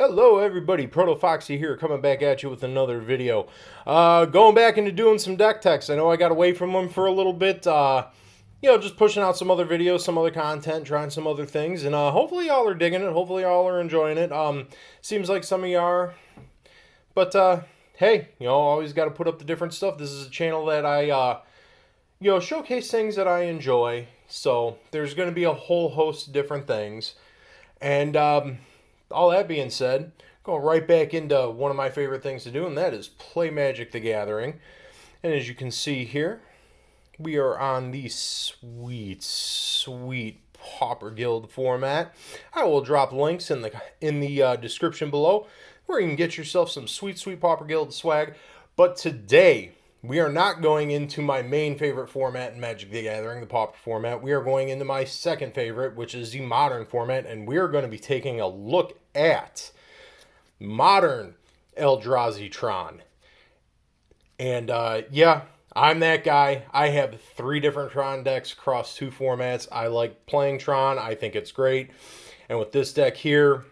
Hello everybody, ProtoFoxy here, coming back at you with another video. Going back into doing some deck techs. I know I got away from them for a little bit, just pushing out some other videos, some other content, trying some other things, and hopefully y'all are digging it, hopefully y'all are enjoying it. Seems like some of you are, but hey, always got to put up the different stuff. This is a channel that I, showcase things that I enjoy, so there's going to be a whole host of different things, and all that being said, going right back into one of my favorite things to do, and that is play Magic the Gathering. And as you can see here, we are on the sweet, sweet Pauper Guild format. I will drop links in the description below where you can get yourself some sweet, sweet Pauper Guild swag. But today, we are not going into my main favorite format in Magic the Gathering, the Pauper format. We are going into my second favorite, which is the Modern format, and we are going to be taking a look at Modern Eldrazi Tron. And yeah, I'm that guy. I have 3 different Tron decks across 2 formats. I like playing Tron. I think it's great. And with this deck here,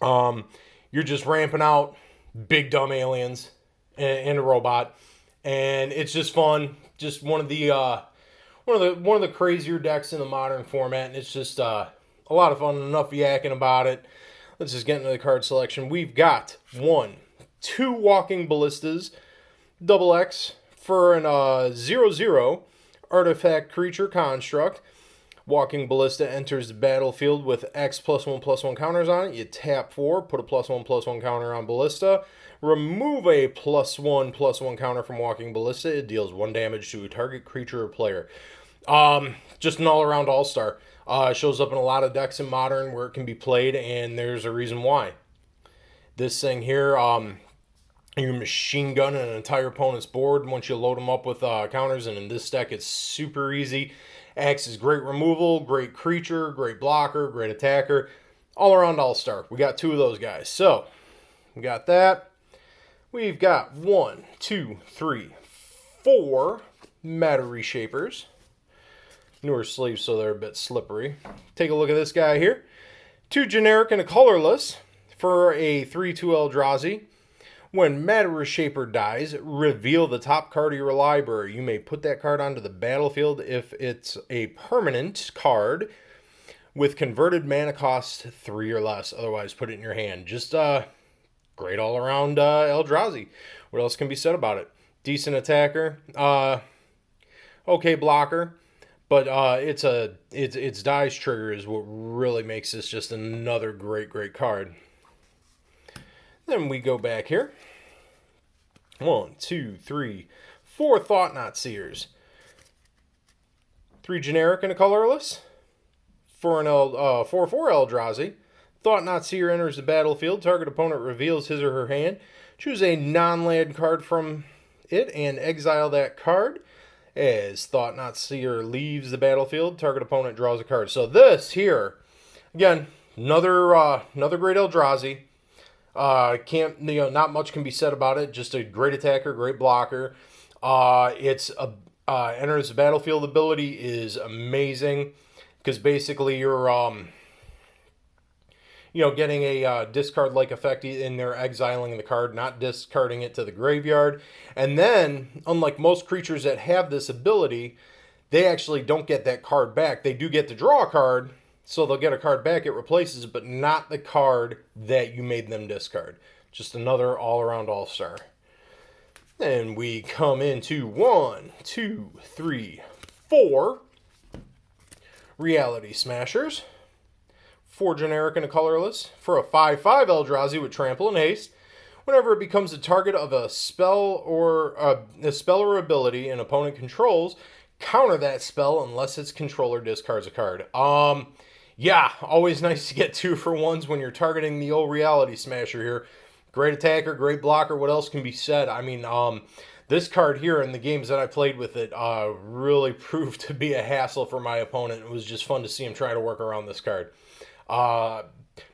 you're just ramping out big dumb aliens and a robot. And it's just fun. Just one of the crazier decks in the Modern format, and it's just a lot of fun. Enough yakking about it. Let's just get into the card selection. We've got 2 Walking Ballistas, double X for an 0/0 artifact creature construct. Walking Ballista enters the battlefield with X +1/+1 counters on it. You tap 4, put a +1/+1 counter on Ballista. Remove a +1/+1 counter from Walking Ballista. It deals 1 damage to a target creature or player. Just an all-around all-star. Shows up in a lot of decks in Modern where it can be played, and there's a reason why. This thing here, you machine gun an entire opponent's board once you load them up with counters, and in this deck it's super easy. Acts is great removal, great creature, great blocker, great attacker. All-around all-star. We got 2 of those guys. So, we got that. We've got 1, 2, 3, 4 Matter Reshapers. Newer sleeves, so they're a bit slippery. Take a look at this guy here. 2 generic and a colorless for a 3/2 Eldrazi. When Matter Reshaper dies, reveal the top card of your library. You may put that card onto the battlefield if it's a permanent card with converted mana cost 3 or less. Otherwise, put it in your hand. Just great all-around Eldrazi. What else can be said about it? Decent attacker. Okay blocker. But its dice trigger is what really makes this just another great, great card. Then we go back here. 1, 2, 3, 4 Thought-Knot Seers. 3 generic and a colorless. For an 4/4 Eldrazi. Thought-Knot Seer enters the battlefield. Target opponent reveals his or her hand. Choose a non-land card from it and exile that card. As Thought-Knot Seer leaves the battlefield, target opponent draws a card. So this here, again, another great Eldrazi. Not much can be said about it. Just a great attacker, great blocker. Enters the battlefield ability is amazing because basically you're getting a discard-like effect in there, exiling the card, not discarding it to the graveyard. And then, unlike most creatures that have this ability, they actually don't get that card back. They do get to draw a card, so they'll get a card back. It replaces it, but not the card that you made them discard. Just another all-around all-star. And we come into 1, 2, 3, 4 Reality Smashers. 4 generic and a colorless for a 5/5 Eldrazi with trample and haste. Whenever it becomes the target of a spell or ability an opponent controls, counter that spell unless its controller discards a card. Yeah, always nice to get 2-for-1s when you're targeting the old Reality Smasher here. Great attacker, great blocker. What else can be said? I mean, this card here in the games that I played with it really proved to be a hassle for my opponent. It was just fun to see him try to work around this card.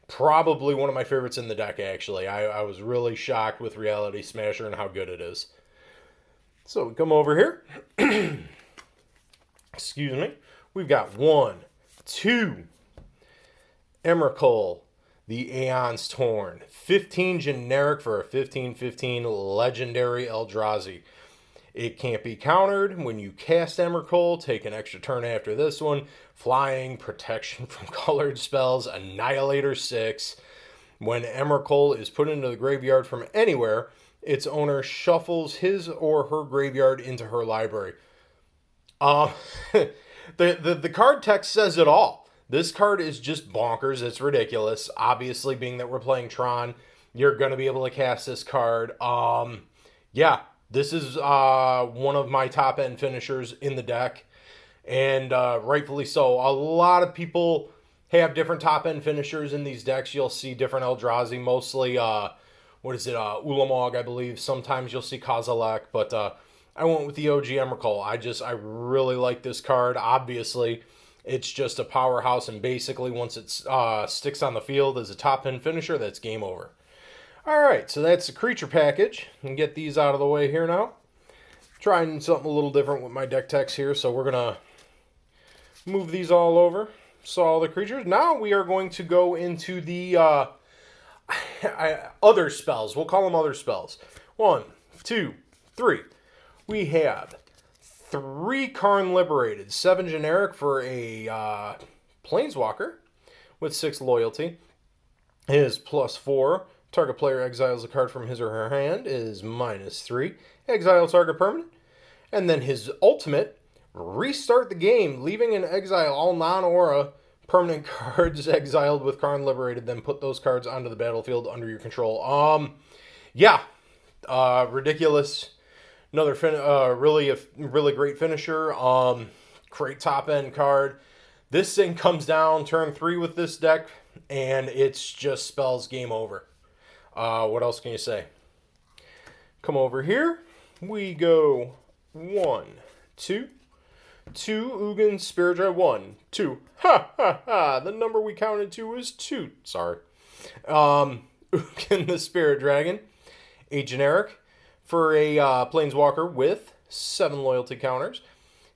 Probably one of my favorites in the deck, actually. I was really shocked with Reality Smasher and how good it is. So we come over here. Excuse me. We've got 1, 2 Emrakul, the Aeon's Torn. 15 generic for a 15/15 legendary Eldrazi. It can't be countered. When you cast Emrakul, take an extra turn after this one. Flying, protection from colored spells, Annihilator 6. When Emrakul is put into the graveyard from anywhere, its owner shuffles his or her graveyard into her library. The card text says it all. This card is just bonkers. It's ridiculous. Obviously, being that we're playing Tron, you're going to be able to cast this card. Yeah, this is one of my top-end finishers in the deck, and rightfully so. A lot of people have different top-end finishers in these decks. You'll see different Eldrazi, mostly, Ulamog, I believe. Sometimes you'll see Kozilek, but I went with the OG Emrakul. I really like this card. Obviously, it's just a powerhouse, and basically once it sticks on the field as a top-end finisher, that's game over. Alright, so that's the creature package. And get these out of the way here now. Trying something a little different with my deck text here, so we're going to move these all over. So all the creatures. Now we are going to go into the other spells. We'll call them other spells. 1, 2, 3. We have 3 Karn Liberated, 7 generic for a Planeswalker with 6 loyalty. His +4. Target player exiles a card from his or her hand is -3. Exile target permanent. And then his ultimate, restart the game, leaving in exile all non-aura permanent cards exiled with Karn Liberated, then put those cards onto the battlefield under your control. Yeah. Ridiculous. Another really great finisher. Great top-end card. This thing comes down turn 3 with this deck, and it's just spells game over. What else can you say? Come over here. We go 1, 2. 2 Ugin Spirit Drive. 1, 2. Ha ha ha. The number we counted to is 2. Sorry. Ugin the Spirit Dragon. 8 generic for a Planeswalker with 7 loyalty counters.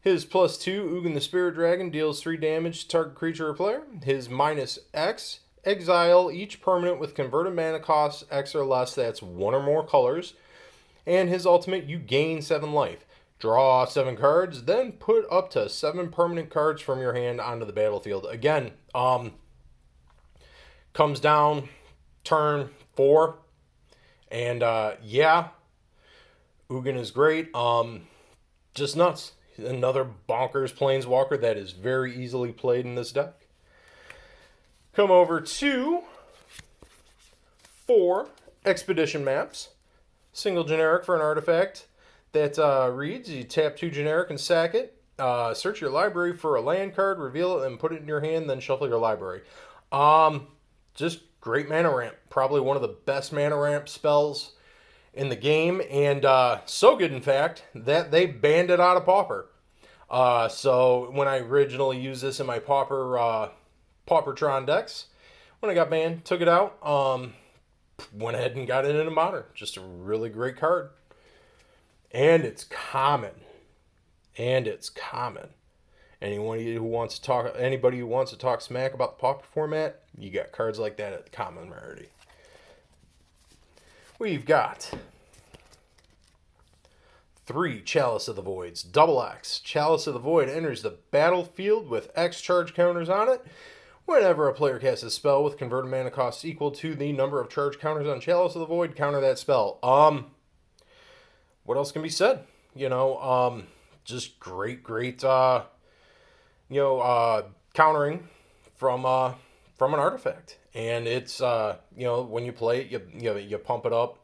His +2 Ugin the Spirit Dragon deals 3 damage to target creature or player. His -X. Exile each permanent with converted mana cost X or less, that's 1 or more colors. And his ultimate, you gain 7 life. Draw 7 cards, then put up to 7 permanent cards from your hand onto the battlefield. Again, comes down turn 4. And yeah, Ugin is great. Just nuts. Another bonkers Planeswalker that is very easily played in this deck. Come over to 4 Expedition Maps. Single generic for an artifact that reads, you tap 2 generic and sack it. Search your library for a land card, reveal it, and put it in your hand, then shuffle your library. Just great mana ramp. Probably one of the best mana ramp spells in the game. And so good, in fact, that they banned it out of Pauper. So when I originally used this in my Pauper Tron decks, when I got banned, took it out, went ahead and got it into Modern. Just a really great card. And it's common. Anybody who wants to talk smack about the Pauper format, you got cards like that at the common rarity. We've got 3 Chalice of the Voids. Double X. Chalice of the Void enters the battlefield with X charge counters on it. Whenever a player casts a spell with converted mana costs equal to the number of charge counters on Chalice of the Void, counter that spell. What else can be said? Just great, countering from an artifact. And it's, when you play it, you pump it up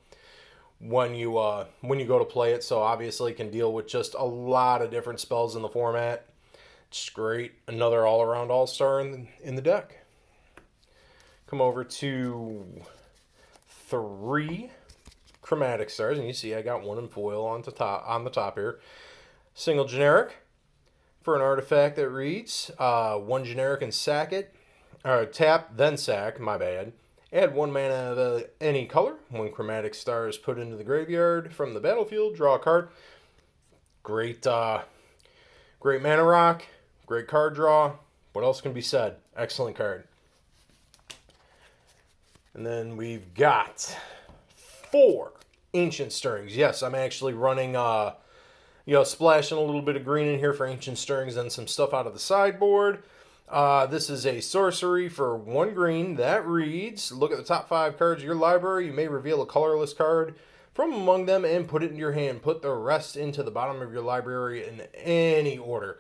when you go to play it. So obviously it can deal with just a lot of different spells in the format. Just great. Another all-around all-star in the deck. Come over to 3 Chromatic Stars, and you see I got 1 in foil on the top here. Single generic for an artifact that reads 1 generic and sack it. Or tap, then sack, my bad. Add 1 mana of any color. When Chromatic Star is put into the graveyard from the battlefield, draw a card. Great mana rock. Great card draw. What else can be said? Excellent card. And then we've got 4 Ancient Stirrings. Yes, I'm actually running, splashing a little bit of green in here for Ancient Stirrings and some stuff out of the sideboard. This is a sorcery for 1 green that reads, look at the top 5 cards of your library. You may reveal a colorless card from among them and put it in your hand. Put the rest into the bottom of your library in any order.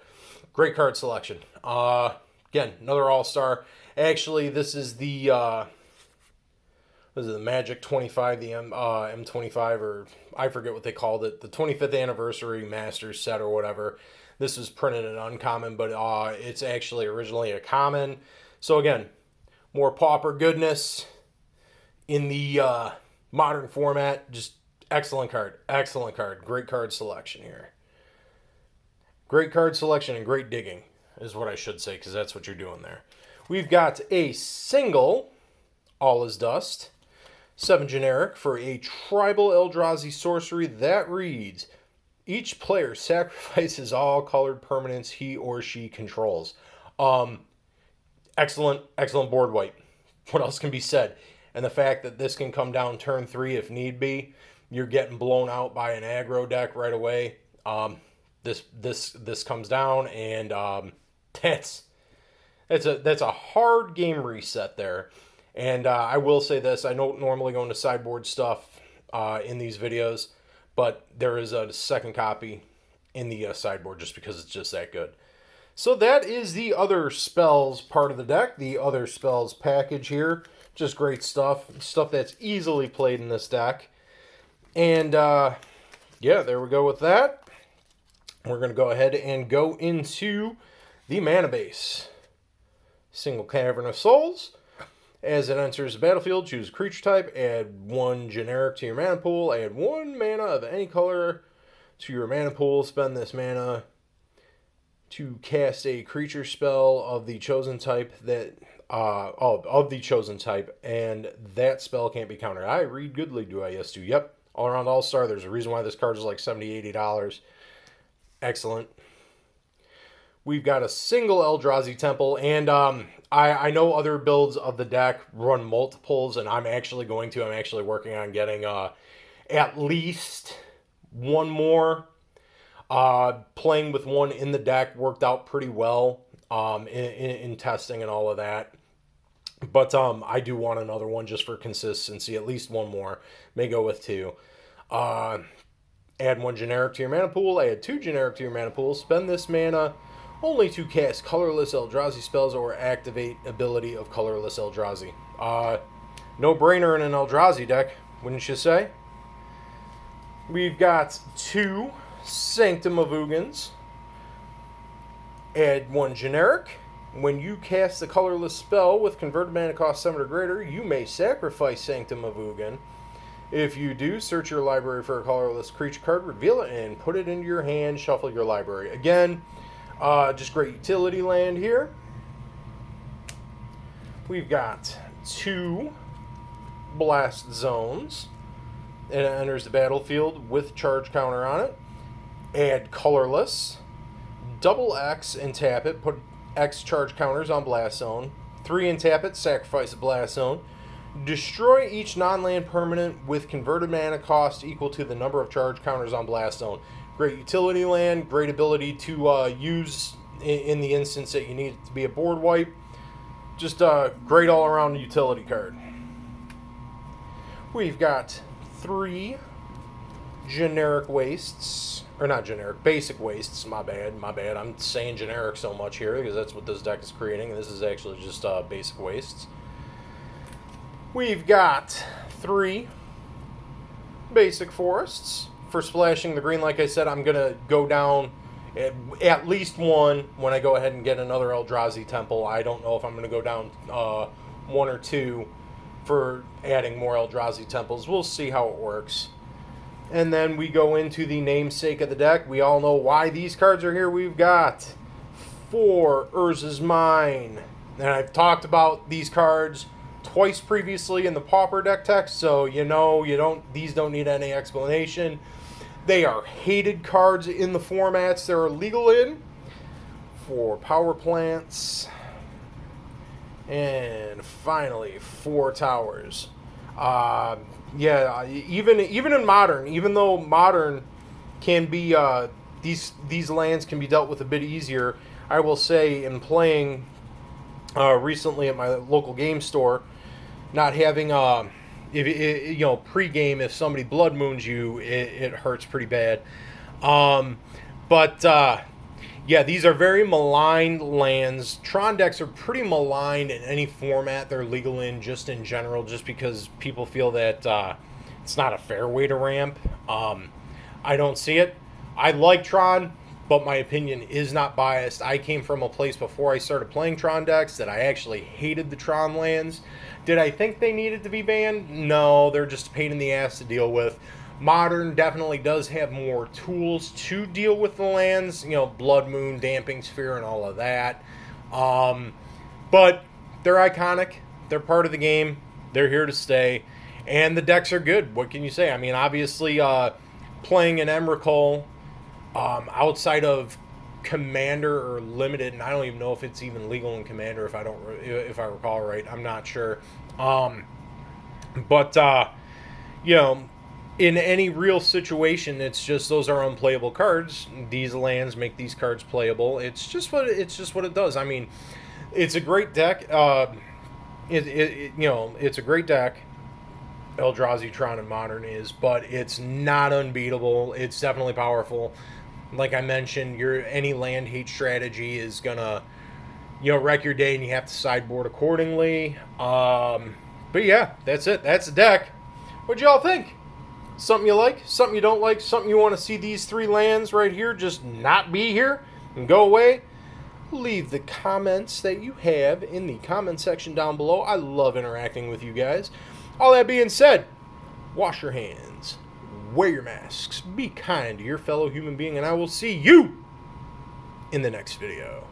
Great card selection. Again, another all-star. Actually, this is the the Magic 25, the M25, or I forget what they called it, the 25th anniversary Masters set or whatever. This is printed in uncommon, but it's actually originally a common. So again, more Pauper goodness in the modern format. Just excellent card. Excellent card. Great card selection here. Great card selection and great digging is what I should say, because that's what you're doing there. We've got a single All Is Dust, 7 generic for a tribal Eldrazi sorcery that reads, each player sacrifices all colored permanents he or she controls. Excellent board wipe. What else can be said? And the fact that this can come down turn 3 if need be, you're getting blown out by an aggro deck right away. This comes down, and that's a hard game reset there. And I will say this: I don't normally go into sideboard stuff in these videos, but there is a second copy in the sideboard just because it's just that good. So that is the other spells part of the deck, the other spells package here. Just great stuff that's easily played in this deck. And yeah, there we go with that. We're going to go ahead and go into the mana base. Single Cavern of Souls. As it enters the battlefield, choose a creature type, add 1 generic to your mana pool, add 1 mana of any color to your mana pool, spend this mana to cast a creature spell of the chosen type and that spell can't be countered. I read goodly, do I? Yes, do. Yep. All around all-star. There's a reason why this card is like $70, $80. Excellent. We've got a single Eldrazi Temple, and I know other builds of the deck run multiples, and I'm actually working on getting at least 1 more. Playing with 1 in the deck worked out pretty well in testing and all of that. But I do want another one just for consistency, at least 1 more. May go with 2. Add 1 generic to your mana pool, add 2 generic to your mana pool, spend this mana only to cast colorless Eldrazi spells or activate ability of colorless Eldrazi. No brainer in an Eldrazi deck, wouldn't you say? We've got 2 Sanctum of Ugins. Add 1 generic. When you cast a colorless spell with converted mana cost 7 or greater, you may sacrifice Sanctum of Ugin. If you do, search your library for a colorless creature card, reveal it, and put it into your hand. Shuffle your library. Again, just great utility land here. We've got 2 Blast Zones. And it enters the battlefield with charge counter on it. Add colorless. Double X and tap it. Put X charge counters on Blast Zone. 3 and tap it. Sacrifice a Blast Zone. Destroy each non-land permanent with converted mana cost equal to the number of charge counters on Blast Zone. Great utility land. Great ability to use in the instance that you need it to be a board wipe. Just a great all-around utility card. We've got 3 generic wastes. Or not generic, basic wastes. My bad. I'm saying generic so much here because that's what this deck is creating. And this is actually just basic wastes. We've got 3 basic forests. For splashing the green, like I said, I'm going to go down at least 1 when I go ahead and get another Eldrazi Temple. I don't know if I'm going to go down 1 or 2 for adding more Eldrazi Temples. We'll see how it works. And then we go into the namesake of the deck. We all know why these cards are here. We've got 4 Urza's Mine. And I've talked about these cards twice previously in the Pauper deck text, so these don't need any explanation. They are hated cards in the formats they're legal in for power plants. And finally, 4 towers. Yeah, even in Modern, even though Modern can be these lands can be dealt with a bit easier, I will say in playing recently at my local game store, not having if you know, pre-game, if somebody blood moons you, it hurts pretty bad. But yeah, these are very maligned lands. Tron decks are pretty maligned in any format they're legal in, just in general, just because people feel that it's not a fair way to ramp. I don't see it. I like Tron, but my opinion is not biased. I came from a place before I started playing Tron decks that I actually hated the Tron lands. Did I think they needed to be banned? No, they're just a pain in the ass to deal with. Modern definitely does have more tools to deal with the lands, you know, Blood Moon, Damping Sphere, and all of that. But they're iconic. They're part of the game. They're here to stay. And the decks are good. What can you say? I mean, obviously, playing an Emrakul outside of Commander or Limited, and I don't even know if it's even legal in Commander, if I recall right. I'm not sure. But you know, in any real situation, it's just those are unplayable cards. These lands make these cards playable. It's just what it does. I mean, it's a great deck. You know, it's a great deck. Eldrazi Tron and Modern is, but it's not unbeatable. It's definitely powerful. Like I mentioned, any land hate strategy is gonna, you know, wreck your day, and you have to sideboard accordingly. But yeah, that's it. That's the deck. What'd y'all think? Something you like? Something you don't like? Something you want to see these 3 lands right here just not be here and go away? Leave the comments that you have in the comment section down below. I love interacting with you guys. All that being said, wash your hands, wear your masks, be kind to your fellow human being, and I will see you in the next video.